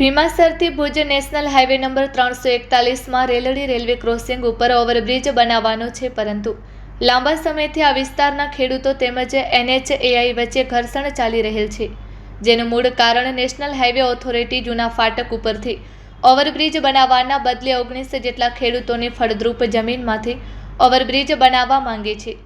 ભીમાસરથી Bhuj national highway number 341માં Reldi railway crossing ઉપર overbridge બનાવવાનો છે, પરંતુ લાંબા સમયથી આ વિસ્તારના ખેડૂતો તેમજ NHAI વચ્ચે ઘર્ષણ ચાલી રહેલ છે, જેનું મૂળ કારણ નેશનલ હાઈવે ઓથોરિટી જૂના ફાટક ઉપરથી ઓવરબ્રિજ બનાવવાના બદલે 19 જેટલા ખેડૂતોની ફળદ્રુપ જમીનમાંથી ઓવરબ્રિજ બનાવવા માંગે છે।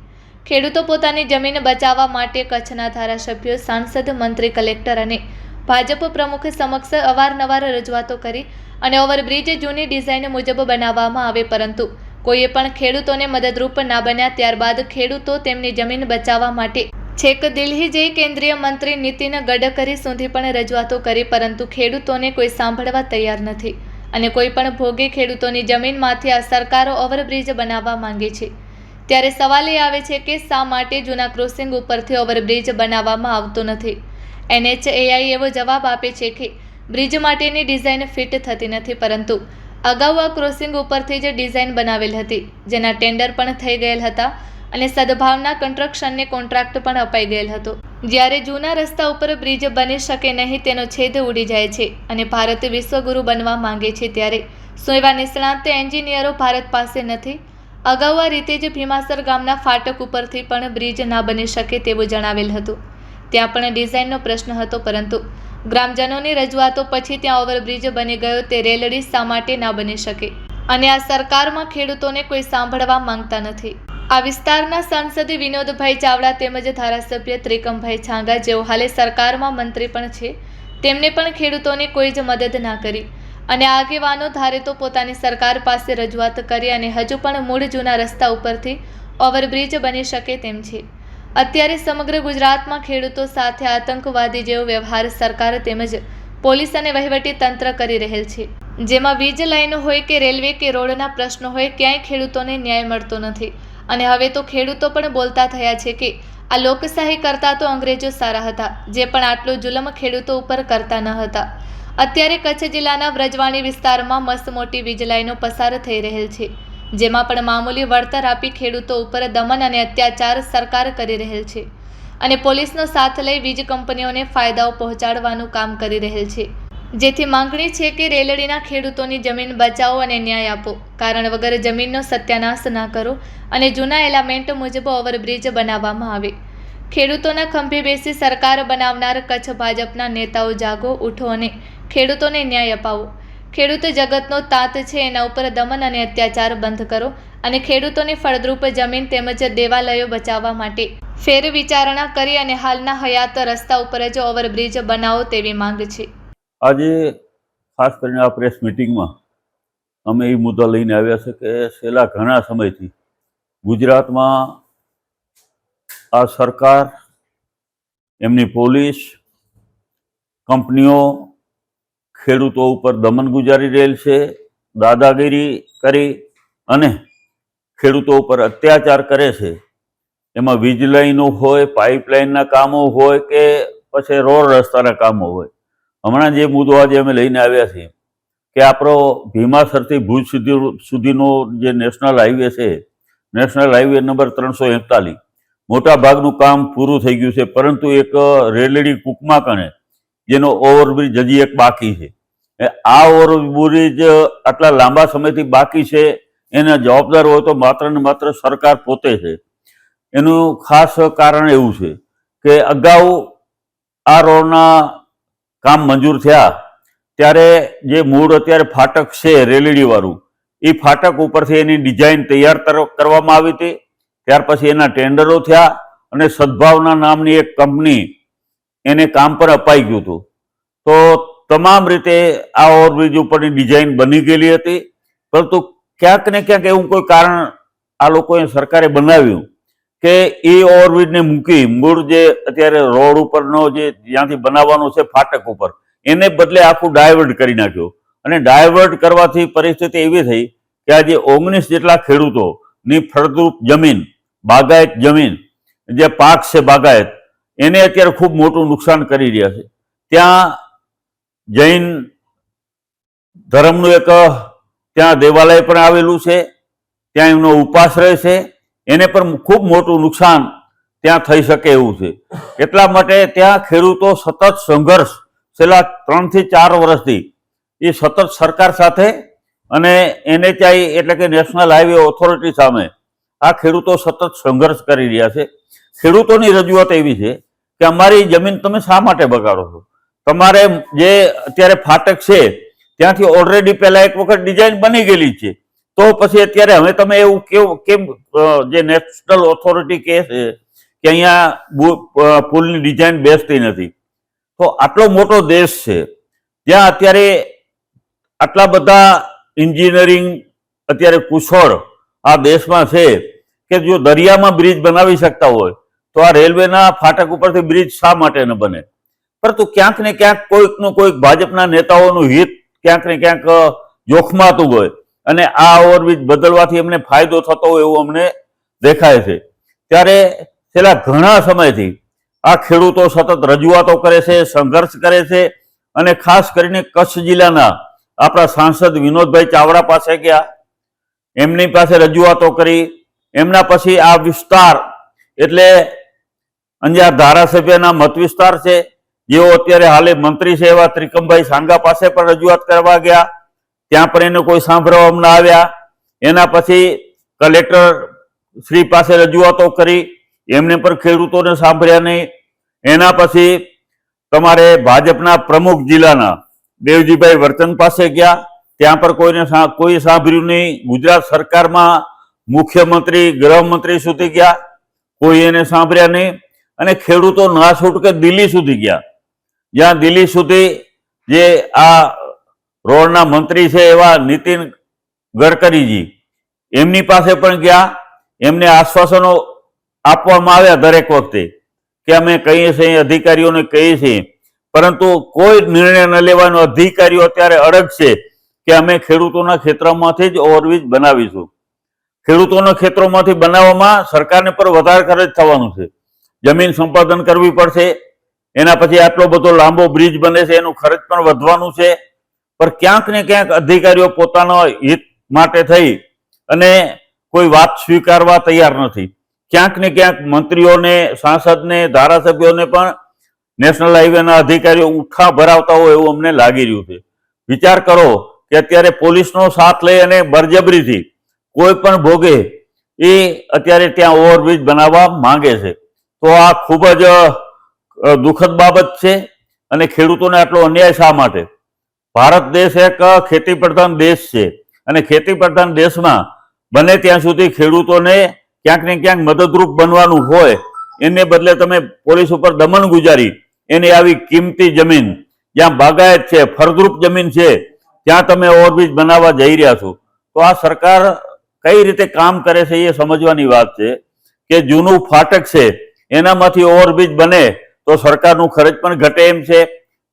ખેડૂતો પોતાની જમીન બચાવવા માટે કચ્છના ધારાસભ્યો, સાંસદ, મંત્રી, કલેક્ટર અને ભાજપ પ્રમુખ સમક્ષ અવારનવાર રજૂઆતો કરી અને ઓવરબ્રિજ જૂની ડિઝાઇન મુજબ બનાવવામાં આવે, પરંતુ કોઈએ પણ ખેડૂતોને મદદરૂપ ના બન્યા। ત્યારબાદ ખેડૂતો તેમની જમીન બચાવવા માટે છેક દિલ્હી જઈ કેન્દ્રીય મંત્રી નીતિન ગડકરી સુધી પણ રજૂઆતો કરી, પરંતુ ખેડૂતોને કોઈ સાંભળવા તૈયાર નથી અને કોઈ પણ ભોગે ખેડૂતોની જમીનમાંથી આ સરકારો ઓવરબ્રિજ બનાવવા માંગે છે। ત્યારે સવાલ એ આવે છે કે શા માટે જૂના ક્રોસિંગ ઉપરથી ઓવરબ્રિજ બનાવવામાં આવતો નથી। NHAI એવો જવાબ આપે છે કે બ્રિજ માટેની ડિઝાઇન ફિટ થતી નથી, પરંતુ અગાઉ આ ક્રોસિંગ ઉપરથી જ ડિઝાઇન બનાવેલ હતી, જેના ટેન્ડર પણ થઈ ગયેલ હતા અને સદભાવના કન્સ્ટ્રક્શનને કોન્ટ્રાક્ટ પણ અપાઈ ગયેલ હતો। જ્યારે જૂના રસ્તા ઉપર બ્રિજ બની શકે નહીં તેનો છેદ ઉડી જાય છે અને ભારત વિશ્વગુરુ બનવા માંગે છે, ત્યારે શું એવા નિષ્ણાત એન્જિનિયરો ભારત પાસે નથી? અગાઉ આ રીતે જ ભીમાસર ગામના ફાટક ઉપરથી પણ બ્રિજ ના બની શકે તેવું જણાવેલ હતું। ત્યાં પણ ડિઝાઇનનો પ્રશ્ન હતો, પરંતુ ગ્રામજનોની રજૂઆતો પછી ત્યાં ઓવરબ્રિજ બની ગયો। તે રેલડી શા માટે ના બની શકે અને આ સરકારમાં ખેડૂતોને કોઈ સાંભળવા માંગતા નથી? આ વિસ્તારના સાંસદ વિનોદભાઈ ચાવડા તેમજ ધારાસભ્ય ત્રિકમભાઈ છાંગા, જેઓ હાલે સરકારમાં મંત્રી પણ છે, તેમને પણ ખેડૂતોની કોઈ જ મદદ ના કરી અને આગેવાનો ધારે તો પોતાની સરકાર પાસે રજૂઆત કરી અને હજુ પણ મૂળ જૂના રસ્તા ઉપરથી ઓવરબ્રિજ બની શકે તેમ છે। અત્યારે સમગ્ર ગુજરાતમાં ખેડૂતો સાથે આતંકવાદી જેવો વ્યવહાર સરકાર તેમજ પોલીસ અને વહીવટી તંત્ર કરી રહેલ છે, જેમાં વીજ લાઈનો હોય કે રેલવે કે રોડના પ્રશ્નો હોય, ક્યાંય ખેડૂતોને ન્યાય મળતો નથી અને હવે તો ખેડૂતો પણ બોલતા થયા છે કે આ લોકશાહી કરતાં તો અંગ્રેજો સારા હતા, જે પણ આટલો જુલમ ખેડૂતો ઉપર કરતા ન હતા। અત્યારે કચ્છ જિલ્લાના વ્રજવાણી વિસ્તારમાં મસ્ત મોટી વીજ લાઈનો પસાર થઈ રહેલ છે, જેમાં પણ મામૂલી વળતર આપી ખેડૂતો ઉપર દમન અને અત્યાચાર સરકાર કરી રહેલ છે અને પોલીસનો સાથ લઈ વીજ કંપનીઓને ફાયદાઓ પહોંચાડવાનું કામ કરી રહેલ છે, જેથી માંગણી છે કે રેલડીના ખેડૂતોની જમીન બચાવો અને ન્યાય આપો, કારણ વગર જમીનનો સત્યાનાશ ના કરો અને જૂના એલામેન્ટ મુજબ ઓવરબ્રિજ બનાવવામાં આવે। ખેડૂતોના ખંભે બેસી સરકાર બનાવનાર કચ્છ ભાજપના નેતાઓ, જાગો, ઉઠો અને ખેડૂતોને ન્યાય અપાવો। ખેડૂત જગતનો તાત છે, એના ઉપર દમન અને અત્યાચાર બંધ કરો અને ખેડૂતોની ફળદ્રુપ જમીન તેમજ દેવાલયો બચાવવા માટે ફેર વિચારણા કરી અને હાલના હયાત રસ્તા ઉપર જ ઓવરબ્રિજ બનાવો તેવી માંગ છે। આજે ખાસ કરીને આ પ્રેસ મિટિંગમાં અમે એ મુદ્દા લઈને આવ્યા છે કે છેલ્લા ઘણા સમયથી ગુજરાતમાં આ સરકાર, એમની પોલીસ, કંપનીઓ ખેડૂતો ઉપર દમન ગુજારી રહેલ છે, દાદાગીરી કરી અને ખેડૂતો ઉપર અત્યાચાર કરે છે। એમાં વીજ લાઈનો હોય, પાઇપલાઇનના કામો હોય કે પછી રોડ રસ્તાના કામો હોય। હમણાં જે મુદ્દો આજે અમે લઈને આવ્યા છીએ કે આપણો ભીમાસરથી ભુજ સુધીનો જે નેશનલ હાઈવે છે, નેશનલ હાઈવે નંબર 341, મોટા ભાગનું કામ પૂરું થઈ ગયું છે, પરંતુ એક રેલડી કુકમા કણે જેનો ઓવરબ્રિજ હજી એક બાકી છે। આ ઓવરબ્રિજ આટલા લાંબા સમયથી બાકી છે, એના જવાબદાર હોય તો માત્ર ને માત્ર સરકાર પોતે છે। એનું ખાસ કારણ એવું છે કે અગાઉ આ રોડના કામ મંજૂર થયા ત્યારે જે મૂળ અત્યારે ફાટક છે રેલડીવાળું, એ ફાટક ઉપરથી એની ડિઝાઇન તૈયાર કરવામાં આવી હતી। ત્યાર પછી એના ટેન્ડરો થયા અને સદભાવના નામની એક કંપની એને કામ પર અપાઈ ગયું હતું। તો તમામ રીતે આ ઓવરબ્રિજ ઉપરની ડિઝાઇન બની ગયેલી હતી, પરંતુ ક્યાંક ને ક્યાંક એવું કોઈ કારણ આ લોકોએ સરકારે બનાવ્યું કે એ ઓવરબ્રિજને મૂકી મૂળ જે અત્યારે રોડ ઉપરનો જે જ્યાંથી બનાવવાનો છે ફાટક ઉપર, એને બદલે આખું ડાયવર્ટ કરી નાખ્યું અને ડાયવર્ટ કરવાથી પરિસ્થિતિ એવી થઈ કે આજે 19 જેટલા ખેડૂતોની ફળદ્રુપ જમીન, બાગાયત જમીન, જે પાક છે બાગાયત, એને અત્યારે ખૂબ મોટું નુકસાન કરી રહ્યા છે। ત્યાં જૈન ધર્મનું એક ત્યાં દેવાલય પણ આવેલું છે, ત્યાં એમનો ઉપાશ્રય છે, એને પણ ખૂબ મોટું નુકસાન ત્યાં થઈ શકે એવું છે। એટલા માટે ત્યાં ખેડૂતો સતત સંઘર્ષ છેલ્લા 3 થી 4 વર્ષથી એ સતત સરકાર સાથે અને NHI એટલે કે નેશનલ હાઈવે ઓથોરિટી સામે આ ખેડૂતો સતત સંઘર્ષ કરી રહ્યા છે. ખેડૂતોની રજૂઆત એવી છે કે અમારી જમીન તમે શા માટે બગાડો છો? તમારે જે અત્યારે ફાટક છે ત્યાંથી ઓલરેડી પહેલા એક વખત ડિઝાઇન બની ગયેલી છે, તો પછી અત્યારે હવે તમે એવું કેમ જે નેશનલ ઓથોરિટી કહે છે કે અહીંયા પુલની ડિઝાઇન બેસતી નથી? તો આટલો મોટો દેશ છે જ્યાં અત્યારે આટલા બધા એન્જિનિયરિંગ અત્યારે કુશળ આ દેશમાં છે કે જો દરિયામાં બ્રિજ બનાવી શકતા હોય તો આ રેલવેના ફાટક ઉપરથી બ્રિજ શા માટે ન બને? પરંતુ ક્યાંક ને ક્યાંક કોઈકનું કોઈક ભાજપના નેતાઓનું હિત ક્યાંક ને ક્યાંક જોખમાતું હોય અને આ ઓવરબ્રિજ બદલવાથી એમને ફાયદો થતો હોય એવું અમને દેખાય છે. ત્યારે છેલ્લા ઘણા સમયથી આ ખેડૂતો સતત રજૂઆતો કરે છે, સંઘર્ષ કરે છે અને ખાસ કરીને કચ્છ જિલ્લાના આપણા સાંસદ વિનોદભાઈ ચાવડા પાસે ગયા, એમની પાસે રજૂઆતો કરી. એમના પછી આ વિસ્તાર એટલે અંજાર ધારાસભ્યના મત વિસ્તાર છે, જેઓ અત્યારે હાલે મંત્રી છે એવા ત્રિકમભાઈ સાંગા પાસે પણ રજૂઆત કરવા ગયા, ત્યાં પણ એને કોઈ સાંભળવા ન આવ્યા. એના પછી કલેક્ટર શ્રી પાસે રજૂઆતો કરી, એમને પણ ખેડૂતોને સાંભળ્યા નહીં. એના પછી તમારે ભાજપના પ્રમુખ જિલ્લાના દેવજીભાઈ વર્તન પાસે ગયા, ત્યાં પર કોઈ સાંભળ્યું નહીં. ગુજરાત સરકારમાં મુખ્યમંત્રી ગૃહમંત્રી સુધી ગયા, કોઈ એને સાંભળ્યા નહીં. અને ખેડૂતો ના છૂટકે દિલ્હી સુધી ગયા, જ્યાં દિલ્હી સુધી જે આ રોડના મંત્રી છે એવા નીતિન ગડકરીજી એમની પાસે પણ ગયા. એમને આશ્વાસનો આપવામાં આવ્યા દરેક વખતે કે અમે કહીએ છીએ, અધિકારીઓને કહીએ છીએ, પરંતુ કોઈ નિર્ણય ન લેવાનો. અધિકારીઓ અત્યારે અડગ છે કે અમે ખેડૂતોના ક્ષેત્રમાંથી જ ઓવરબ્રિજ બનાવીશું. ખેડૂતોના ક્ષેત્રોમાંથી બનાવવામાં સરકારને પર વધારે ખર્ચ થવાનું છે, જમીન સંપાદન કરવી પડશે. એના પછી આટલો બધો લાંબો બ્રિજ બને છે, એનું ખર્ચ પણ વધવાનું છે. પણ ક્યાંક ને ક્યાંક અધિકારીઓ પોતાના હિત માટે થઈ અને કોઈ વાત સ્વીકારવા તૈયાર નથી. ક્યાંક ને ક્યાંક મંત્રીઓને, સાંસદને, ધારાસભ્યોને પણ નેશનલ હાઈવેના અધિકારીઓ ઉઠા ભરાવતા હોય એવું અમને લાગી રહ્યું છે. વિચાર કરો કે અત્યારે પોલીસનો સાથ લઈ અને બળજબરીથી કોઈ પણ ભોગે એ અત્યારે ત્યાં ઓવરબ્રિજ બનાવવા માંગે છે. તો આ ખૂબ જ દુઃખદ બાબત છે. અને ખેડૂતોને આટલો અન્યાય શા માટે? ભારત દેશ એક ખેતી પ્રધાન દેશ છે અને ખેતી પ્રધાન દેશમાં બને ત્યાં સુધી ખેડૂતોને ક્યાંક ને ક્યાંક મદદરૂપ બનવાનું હોય, એને બદલે તમે પોલીસ ઉપર દમન ગુજારી એની આવી કિંમતી જમીન જ્યાં બાગાયત છે, ફળદ્રુપ જમીન છે, ત્યાં તમે ઓવરબ્રિજ બનાવવા જઈ રહ્યા છો. તો આ સરકાર કઈ રીતે કામ કરે છે એ સમજવાની વાત છે કે જૂનું ફાટક છે એનામાંથી ઓવરબ્રિજ બને તો સરકારનું ખર્ચ પણ ઘટે એમ છે,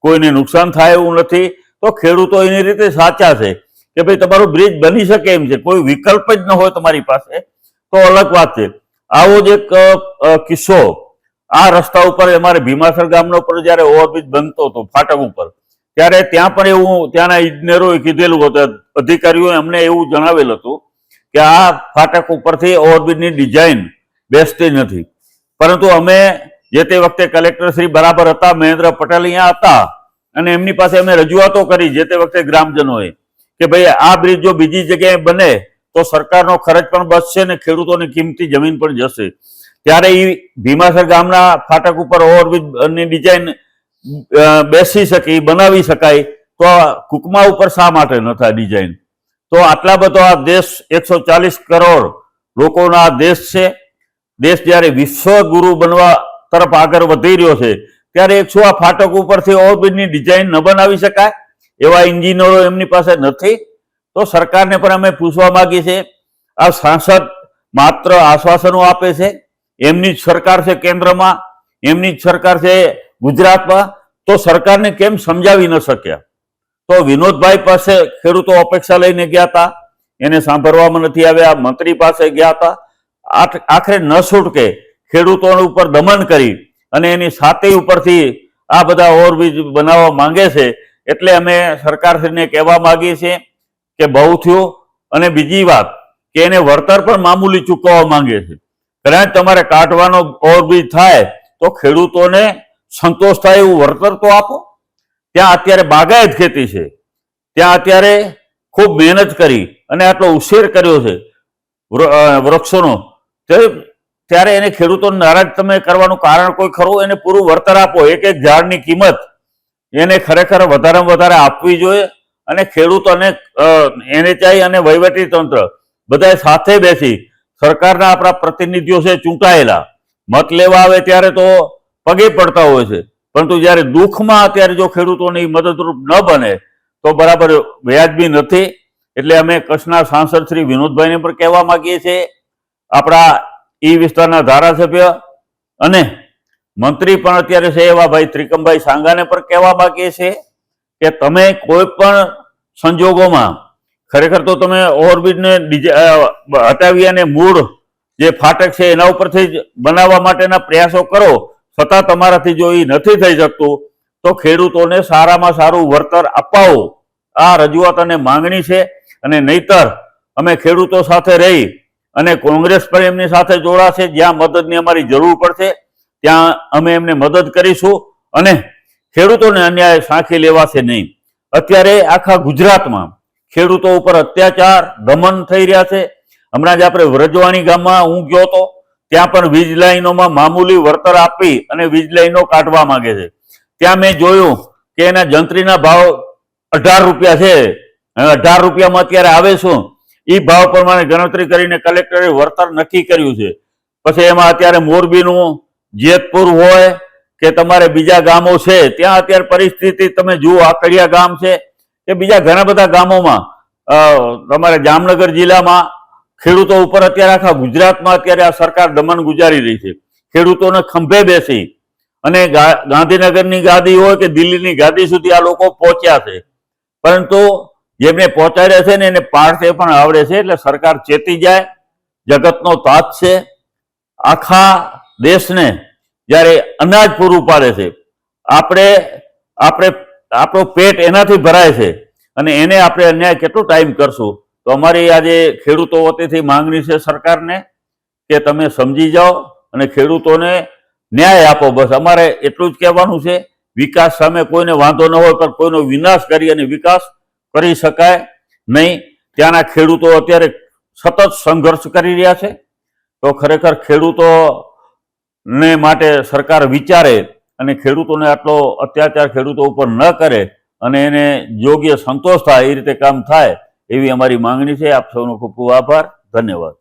કોઈને નુકસાન થાય એવું નથી. તો ખેડૂતો એની રીતે સાચા છે કે ભાઈ તમારો બ્રિજ બની શકે એમ છે, કોઈ વિકલ્પ જ ન હોય તમારી પાસે તો અલગ વાત છે. આવો જ એક કિસ્સો આ રસ્તા ઉપર અમારે ભીમાસર ગામનો પર જયારે ઓવરબ્રિજ બનતો હતો ફાટક ઉપર, ત્યારે ત્યાં પણ એવું ત્યાંના ઇજનેરોએ કીધેલું હતું, અધિકારીઓએ અમને એવું જણાવેલું હતું કે આ ફાટક ઉપરથી ઓવરબ્રિજની ડિઝાઇન બેસતી નથી. પરંતુ અમે જે તે વખતે કલેક્ટર શ્રી બરાબર હતા, મહેન્દ્ર પટેલ અહીંયા હતા અને એમની પાસે અમે રજૂઆતો કરી જે તે વખતે ગ્રામજનોએ કે ભાઈ આ બ્રિજ જો બીજી જગ્યાએ બને તો સરકારનો ખર્ચ પણ બચશે ને ખેડૂતોની કિંમતી જમીન પણ જશે. ત્યારે એ ભીમાસર ગામના ફાટક ઉપર ઓવરબ્રિજની ડિઝાઇન બેસી શકે, બનાવી શકાય, તો કુકમા ઉપર શા માટે ન થાય ડિઝાઇન? તો આટલા બધો આ દેશ 140 કરોડ લોકોનો આ દેશ છે. દેશ જ્યારે વિશ્વગુરુ બનવા તરફ આગળ વધી રહ્યો છે ત્યારે શું આ ફાટક ઉપરથી ઓવરબ્રિજની ડિઝાઇન ન બનાવી શકાય? એવા એન્જિનિયરો એમની પાસે નથી. તો સરકારને પણ અમે પૂછવા માંગીએ છીએ, આ સાંસદ માત્ર આશ્વાસનો આપે છે, એમની જ સરકાર છે કેન્દ્રમાં, એમની જ સરકાર છે ગુજરાતમાં, તો સરકારને કેમ સમજાવી ન શક્યા? તો વિનોદભાઈ પાસે ખેડૂતો અપેક્ષા લઈને ગયા હતા, એને સાંભળવામાં નથી આવ્યા. મંત્રી પાસે ગયા હતા, આખરે ન છૂટકે ખેડૂતો ઉપર દમન કરી અને એની સાથે ઉપરથી આ બધા ઓવરબ્રિજ બનાવવા માંગે છે. એટલે અમે સરકારશ્રીને કહેવા માંગીએ છીએ કે બહુ થયું. અને બીજી વાત કે એને વળતર પણ મામૂલી ચૂકવવા માંગે છે. કદાચ તમારે કાઢવાનો ઓવરબ્રિજ થાય તો ખેડૂતોને સંતોષ થાય એવું વળતર તો આપો. ત્યાં અત્યારે બાગાયત ખેતી છે, ત્યાં અત્યારે ખૂબ મહેનત કરી અને આટલો ઉછેર કર્યો છે વૃક્ષોનો, ત્યારે એને ખેડૂતોને નારાજ તમે કરવાનું કારણ કોઈ ખરું? એને પૂરું વળતર આપો. એક એક ઝાડની કિંમત એને ખરેખર વધારેમાં વધારે આપવી જોઈએ અને ખેડૂતોને NHI અને વહીવટી તંત્ર બધા સાથે બેસી, સરકારના આપણા પ્રતિનિધિઓ છે ચૂંટાયેલા, મત લેવા આવે ત્યારે તો પગે પડતા હોય છે, પરંતુ જ્યારે દુઃખમાં અત્યારે જો ખેડૂતોની મદદરૂપ ન બને તો બરાબર વ્યાજબી નથી. એટલે અમે કચ્છના સાંસદ શ્રી વિનોદભાઈને પણ કહેવા માંગીએ છીએ, આપણા ઈ વિસ્તારના ધારાસભ્ય અને મંત્રી પણ અત્યારે છે એવા ભાઈ ત્રિકમભાઈ સાંગાને પણ કહેવા માંગીએ છીએ કે તમે કોઈ પણ સંજોગોમાં ખરેખર તો તમે ઓવરબ્રિજને હટાવી અને મૂળ જે ફાટક છે એના ઉપરથી જ બનાવવા માટેના પ્રયાસો કરો, છતાં તમારાથી જો એ નથી થઈ શકતું તો ખેડૂતોને સારામાં સારું વળતર અપાવો. આ રજૂઆત અને માંગણી છે. અને નહીતર અમે ખેડૂતો સાથે રહી અને કોંગ્રેસ પણ એમની સાથે જોડાશે. જ્યાં મદદની અમારી જરૂર પડશે ત્યાં અમે એમને મદદ કરીશું અને ખેડૂતોને અન્યાય સાંખી લેવાશે નહીં. અત્યારે આખા ગુજરાતમાં ખેડૂતો ઉપર અત્યાચાર, દમન થઈ રહ્યા છે. હમણાં જ આપણે વ્રજવાણી ગામમાં હું ગયો હતો, ત્યાં પણ વીજ લાઈનોમાં મામૂલી વળતર આપી અને વીજ લાઈનો કાઢવા માંગે છે. ત્યાં મેં જોયું કે એના જંત્રીના ભાવ 18 રૂપિયા છે. 18 રૂપિયામાં અત્યારે આવે શું? એ ભાવ પ્રમાણે ગણતરી કરીને કલેક્ટરે વળતર નક્કી કર્યું છે. પછી એમાં અત્યારે મોરબીનું જેતપુર હોય કે તમારે બીજા ગામો છે, ત્યાં અત્યારે પરિસ્થિતિ તમે જુઓ. આકડિયા ગામ છે કે બીજા ઘણા બધા ગામોમાં, તમારે જામનગર જિલ્લામાં ખેડૂતો ઉપર અત્યારે આખા ગુજરાતમાં અત્યારે આ સરકાર દમન ગુજારી રહી છે. ખેડૂતોને ખંભે બેસી અને ગાંધીનગરની ગાદી હોય કે દિલ્હીની ગાદી સુધી આ લોકો પહોંચ્યા છે, પરંતુ જેમને પહોંચાડ્યા છે ને એને પાડતે પણ આવડે છે. એટલે સરકાર ચેતી જાય. જગતનો તાત છે. આખા દેશને જ્યારે અનાજ પૂરું પાડે છે, આપણો પેટ એનાથી ભરાય છે અને એને આપણે અન્યાય કેટલો ટાઈમ કરશું? તો અમારી આજે ખેડૂતો વતીથી માંગણી છે સરકારને કે તમે સમજી જાઓ અને ખેડૂતોને ન્યાય આપો. બસ અમારે એટલું જ કહેવાનું છે. વિકાસ સામે કોઈને વાંધો ન હોય, પણ કોઈનો વિનાશ કરી અને વિકાસ કરી શકાય નહીં. ત્યાંના ખેડૂતો અત્યારે સતત સંઘર્ષ કરી રહ્યા છે. તો ખરેખર ખેડૂતોને માટે સરકાર વિચારે અને ખેડૂતોને આટલો અત્યાચાર ખેડૂતો ઉપર ન કરે અને એને યોગ્ય સંતોષ થાય એ રીતે કામ થાય એવી અમારી માંગણી છે. આપ સૌનો ખૂબ ખૂબ આભાર. ધન્યવાદ.